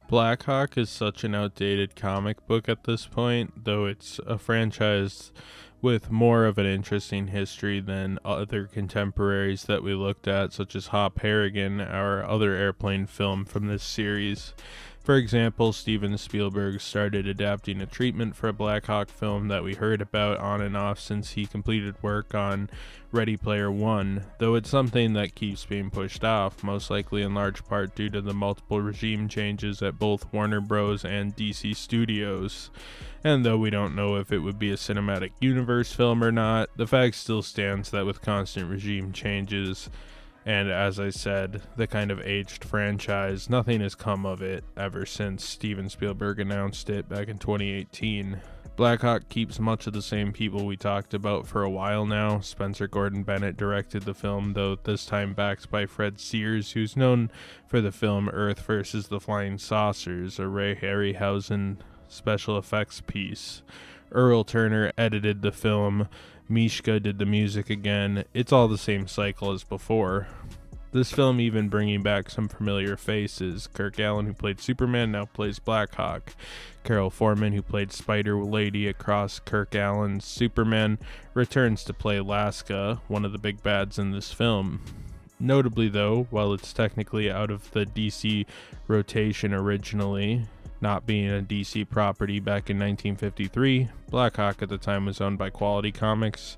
Blackhawk is such an outdated comic book at this point, though it's a franchise with more of an interesting history than other contemporaries that we looked at, such as Hop Harrigan, our other airplane film from this series. For example, Steven Spielberg started adapting a treatment for a Blackhawk film that we heard about on and off since he completed work on Ready Player One, though it's something that keeps being pushed off, most likely in large part due to the multiple regime changes at both Warner Bros. And DC Studios. And though we don't know if it would be a cinematic universe film or not, the fact still stands that with constant regime changes, and as I said, the kind of aged franchise, nothing has come of it ever since Steven Spielberg announced it back in 2018. Blackhawk keeps much of the same people we talked about for a while now. Spencer Gordon Benette directed the film, though this time backed by Fred Sears, who's known for the film Earth vs. the Flying Saucers, a Ray Harryhausen special effects piece. Earl Turner edited the film. Mishka did the music again. It's all the same cycle as before. This film even bringing back some familiar faces. Kirk Alyn, who played Superman, now plays Blackhawk. Carol Foreman, who played Spider Lady across Kirk Alyn's Superman, returns to play Laska, one of the big bads in this film. Notably though, while it's technically out of the DC rotation originally, not being a DC property back in 1953, Blackhawk at the time was owned by Quality Comics.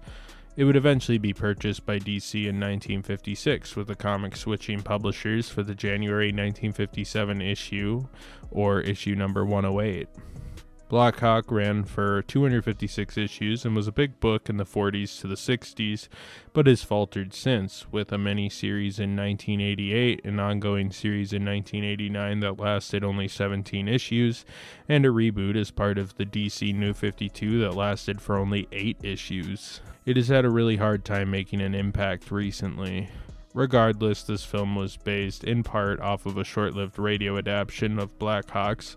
It would eventually be purchased by DC in 1956, with the comic switching publishers for the January 1957 issue, or issue number 108. Blackhawk ran for 256 issues and was a big book in the 40s to the 60s, but has faltered since, with a mini-series in 1988, an ongoing series in 1989 that lasted only 17 issues, and a reboot as part of the DC New 52 that lasted for only 8 issues. It has had a really hard time making an impact recently. Regardless, this film was based in part off of a short-lived radio adaptation of Blackhawks,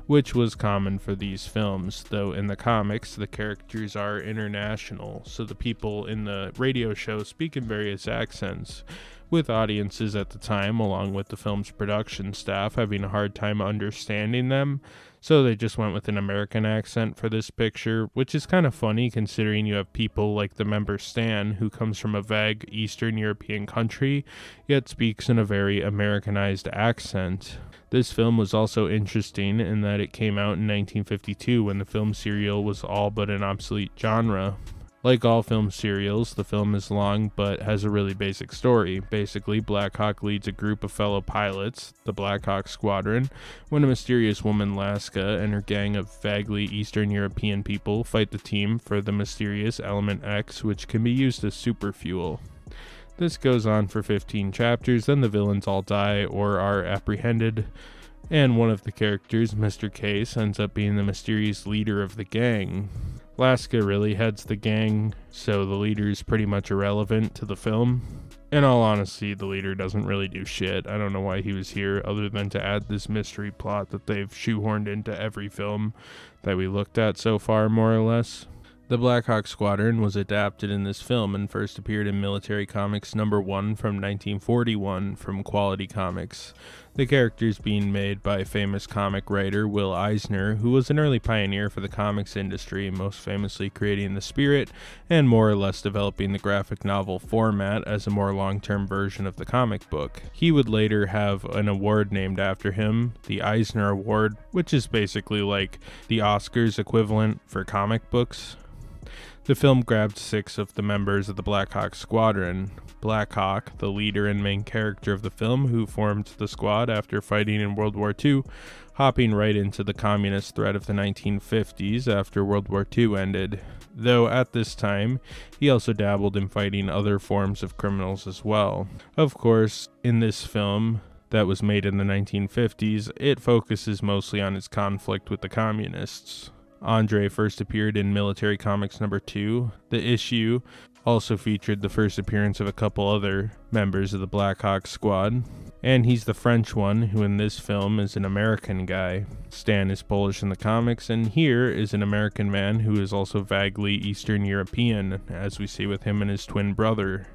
which was common for these films, though in the comics the characters are international, so the people in the radio show speak in various accents, with audiences at the time, along with the film's production staff, having a hard time understanding them, so they just went with an American accent for this picture, which is kind of funny considering you have people like the member Stan, who comes from a vague Eastern European country, yet speaks in a very Americanized accent. This film was also interesting in that it came out in 1952 when the film serial was all but an obsolete genre. Like all film serials, the film is long but has a really basic story. Basically, Blackhawk leads a group of fellow pilots, the Blackhawk Squadron, when a mysterious woman Laska and her gang of vaguely Eastern European people fight the team for the mysterious Element X, which can be used as super fuel. This goes on for 15 chapters, then the villains all die or are apprehended, and one of the characters, Mr. Case, ends up being the mysterious leader of the gang. Laska really heads the gang, so the leader is pretty much irrelevant to the film. In all honesty, the leader doesn't really do shit. I don't know why he was here other than to add this mystery plot that they've shoehorned into every film that we looked at so far, more or less. The Blackhawk Squadron was adapted in this film and first appeared in Military Comics number 1 from 1941 from Quality Comics, the characters being made by famous comic writer Will Eisner, who was an early pioneer for the comics industry, most famously creating the Spirit and more or less developing the graphic novel format as a more long-term version of the comic book. He would later have an award named after him, the Eisner Award, which is basically like the Oscars equivalent for comic books. The film grabbed 6 of the members of the Blackhawk Squadron. Blackhawk, the leader and main character of the film, who formed the squad after fighting in World War II, hopping right into the communist threat of the 1950s after World War II ended. Though at this time, he also dabbled in fighting other forms of criminals as well. Of course, in this film that was made in the 1950s, it focuses mostly on his conflict with the communists. Andre first appeared in Military Comics number 2. The issue also featured the first appearance of a couple other members of the Blackhawk squad, and he's the French one, who in this film is an American guy. Stan is Polish in the comics, and here is an American man who is also vaguely Eastern European, as we see with him and his twin brother.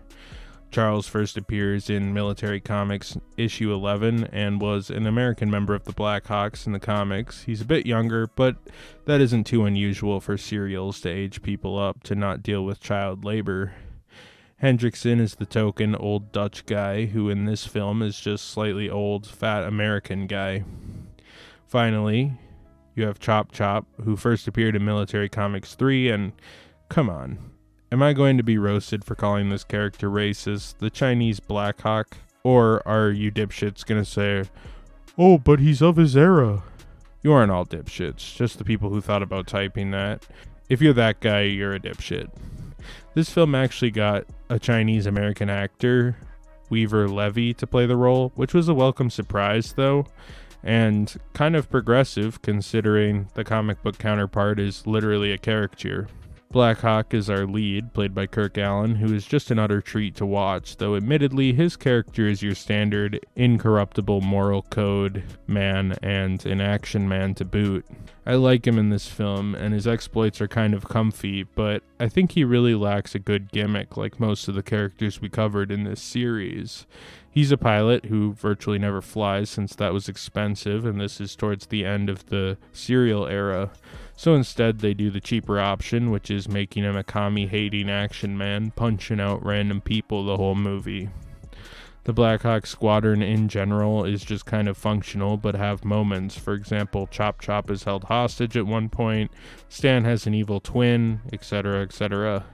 Charles first appears in Military Comics issue 11 and was an American member of the Blackhawks in the comics. He's a bit younger, but that isn't too unusual for serials to age people up to not deal with child labor. Hendrickson is the token old Dutch guy who in this film is just slightly old, fat American guy. Finally, you have Chop Chop, who first appeared in Military Comics 3, and come on. Am I going to be roasted for calling this character racist, the Chinese Blackhawk? Or are you dipshits gonna say, oh, but he's of his era? You aren't all dipshits, just the people who thought about typing that. If you're that guy, you're a dipshit. This film actually got a Chinese American actor, Weaver Levy, to play the role, which was a welcome surprise though, and kind of progressive considering the comic book counterpart is literally a caricature. Blackhawk is our lead, played by Kirk Allen, who is just an utter treat to watch, though admittedly his character is your standard incorruptible moral code man and an action man to boot. I like him in this film, and his exploits are kind of comfy, but I think he really lacks a good gimmick like most of the characters we covered in this series. He's a pilot who virtually never flies since that was expensive, and this is towards the end of the serial era. So instead they do the cheaper option, which is making him a commie-hating action man, punching out random people the whole movie. The Blackhawk Squadron in general is just kind of functional, but have moments. For example, Chop Chop is held hostage at one point, Stan has an evil twin, etc., etc.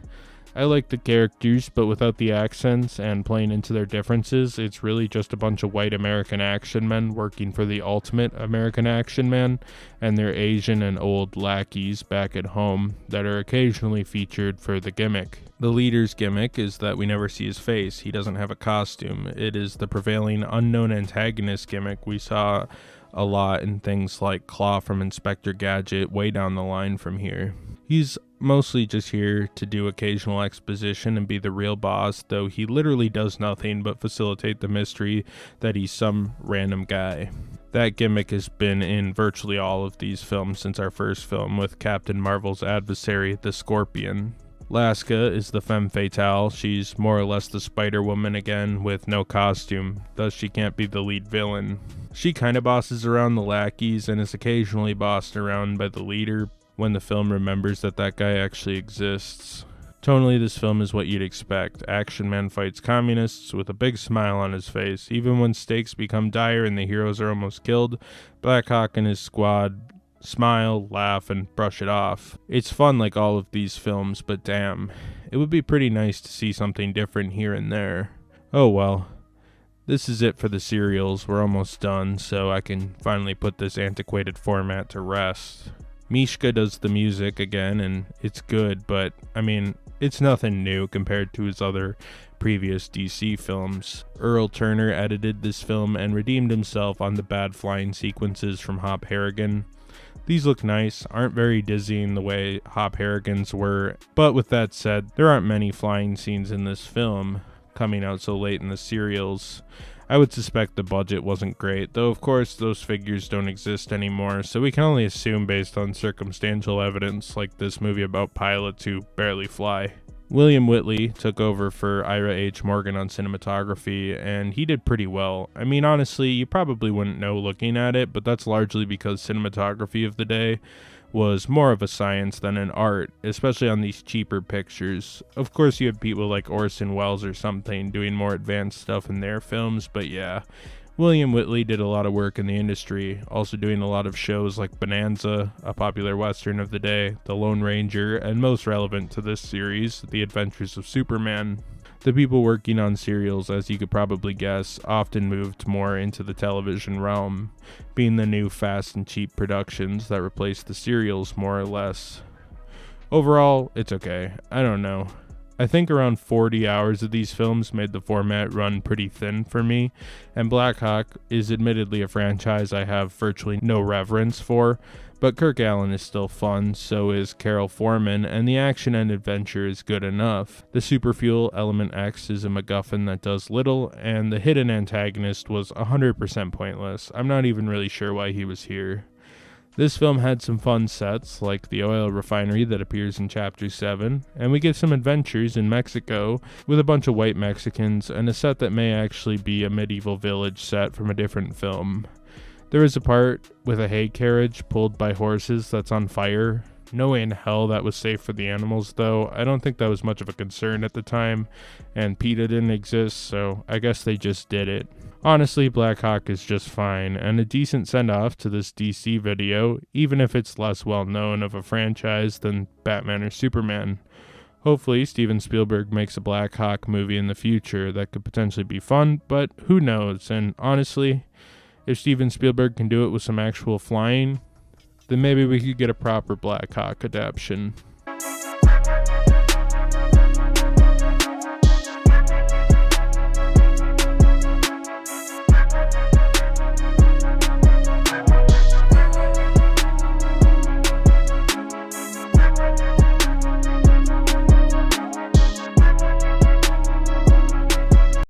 I like the characters, but without the accents and playing into their differences, it's really just a bunch of white American action men working for the ultimate American action man, and their Asian and old lackeys back at home that are occasionally featured for the gimmick. The leader's gimmick is that we never see his face. He doesn't have a costume. It is the prevailing unknown antagonist gimmick we saw a lot in things like Claw from Inspector Gadget way down the line from here. He's mostly just here to do occasional exposition and be the real boss, though he literally does nothing but facilitate the mystery that he's some random guy. That gimmick has been in virtually all of these films since our first film with Captain Marvel's adversary, the Scorpion. Laska is the femme fatale. She's more or less the Spider-Woman again with no costume, thus she can't be the lead villain. She kinda bosses around the lackeys and is occasionally bossed around by the leader when the film remembers that that guy actually exists. Tonally, this film is what you'd expect. Action man fights communists with a big smile on his face. Even when stakes become dire and the heroes are almost killed, Blackhawk and his squad smile, laugh, and brush it off. It's fun like all of these films, but damn, it would be pretty nice to see something different here and there. Oh well. This is it for the serials. We're almost done, so I can finally put this antiquated format to rest. Mishka does the music again, and it's good, but, I mean, it's nothing new compared to his other previous DC films. Earl Turner edited this film and redeemed himself on the bad flying sequences from Hop Harrigan. These look nice, aren't very dizzying the way Hop Harrigan's were, but with that said, there aren't many flying scenes in this film, coming out so late in the serials. I would suspect the budget wasn't great, though of course those figures don't exist anymore, so we can only assume based on circumstantial evidence like this movie about pilots who barely fly. William Whitley took over for Ira H. Morgan on cinematography, and he did pretty well. I mean, honestly, you probably wouldn't know looking at it, but that's largely because cinematography of the day was more of a science than an art, especially on these cheaper pictures. Of course, you have people like Orson Welles or something doing more advanced stuff in their films, but yeah, William Whitley did a lot of work in the industry, also doing a lot of shows like Bonanza, a popular western of the day, The Lone Ranger, and most relevant to this series, The Adventures of Superman. The people working on serials, as you could probably guess, often moved more into the television realm, being the new fast and cheap productions that replaced the serials more or less. Overall, it's okay. I don't know. I think around 40 hours of these films made the format run pretty thin for me, and Blackhawk is admittedly a franchise I have virtually no reverence for, but Kirk Allen is still fun, so is Carol Foreman, and the action and adventure is good enough. The Superfuel Element X is a MacGuffin that does little, and the hidden antagonist was 100% pointless. I'm not even really sure why he was here. This film had some fun sets, like the oil refinery that appears in Chapter 7, and we get some adventures in Mexico with a bunch of white Mexicans and a set that may actually be a medieval village set from a different film. There is a part with a hay carriage pulled by horses that's on fire. No way in hell that was safe for the animals, though. I don't think that was much of a concern at the time, and PETA didn't exist, so I guess they just did it. Honestly, Blackhawk is just fine, and a decent send-off to this DC video, even if it's less well-known of a franchise than Batman or Superman. Hopefully, Steven Spielberg makes a Blackhawk movie in the future that could potentially be fun, but who knows, and honestly, if Steven Spielberg can do it with some actual flying, then maybe we could get a proper Blackhawk adaptation.